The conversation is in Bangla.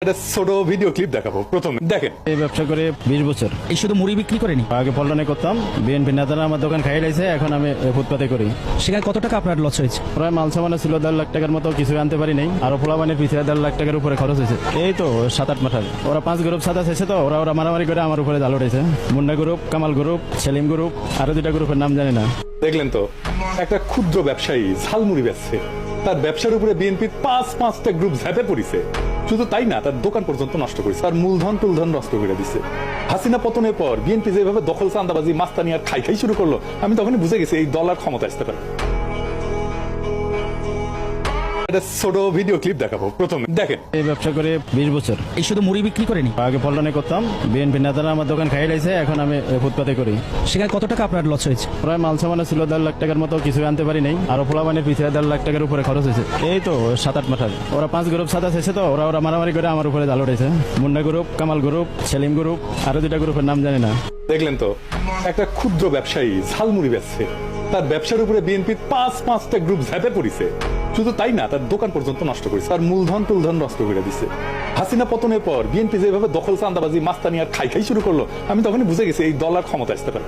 একটা ছোট ভিডিও ক্লিপ দেখাবো। প্রথমে দেখেন, এই ব্যবসা করে 20 বছর। এই শুধু মুড়ি বিক্রি করেনি, আগে পল্টনে করতাম, বিএনপি নেতারা আমার দোকান খাইয়ে লাইছে, এখন আমি ফুটপাতে করি। সেখানে কত টাকা আপনার লস হয়েছে? প্রায় মাল সামানে ছিল 1.5 লাখ টাকার মতো, কিছু আনতে পারি নাই। আরো পোলাবানের পিছিয়ে 1.5 লাখ টাকার উপরে খরচ হয়েছে। এই তো 7-8 মাস আগে ওরা 5 গ্রুপ সাদা শেষে, তো ওরা ওরা মারামারি করে আমার উপরে জাল উঠেছে। Munda group, Kamal group, Selim group, আরো 2টা গ্রুপের নাম জানি না। দেখলেন তো, একটা ক্ষুদ্র ব্যবসায়ী ঝালমুড়ি বেচছে, তার ব্যবসার উপরে বিএনপির 5-5টা গ্রুপ ঝাঁপে পড়িছে। শুধু তাই না, তার দোকান পর্যন্ত নষ্ট করেছে, তার মূলধন টুলধন নষ্ট করে দিচ্ছে। হাসিনা পতনের পর বিএনপি যেভাবে দখল চান্দাবাজি মাস্তানি আর খাই শুরু করলো, আমি তখনই বুঝে গেছি এই দল আর ক্ষমতা আসতে পারে। একটা ছোট ভিডিও ক্লিপ দেখাবো। প্রথমে দেখেন, এই ব্যবসা করে 20 বছর। এই শুধু মুড়ি বিক্রি করেনি, আগে পল্টনে করতাম, বিএনপি নেতারা আমার দোকান খাইয়ে লাইছে, এখন আমি ফুটপাতে করি। সেখানে কত টাকা আপনার লস হয়েছে? প্রায় মাল সামানে ছিল 1.5 লাখ টাকার মতো, কিছু আনতে পারি নাই। আরো পোলাবানের পিছিয়ে 1.5 লাখ টাকার উপরে খরচ হয়েছে। এই তো 7-8 মাস আগে ওরা 5 গ্রুপ সাদা শেষে, তো ওরা ওরা মারামারি করে আমার উপরে জাল উঠেছে। Munda group, Kamal group, Selim group, আরো 2টা গ্রুপের নাম জানি না। দেখলেন তো, একটা ক্ষুদ্র ব্যবসায়ী ঝালমুড়ি বেচছে, তার ব্যবসার উপরে বিএনপির 5-5টা গ্রুপ ঝাঁপে পড়িছে। শুধু তাই না, তার দোকান পর্যন্ত নষ্ট করেছে, তার মূলধন টুলধন নষ্ট করে দিচ্ছে। হাসিনা পতনের পর বিএনপি যেভাবে দখল চান্দাবাজি মাস্তানি আর খাই শুরু করলো, আমি তখনই বুঝে গেছি এই দল আর ক্ষমতা আসতে পারে।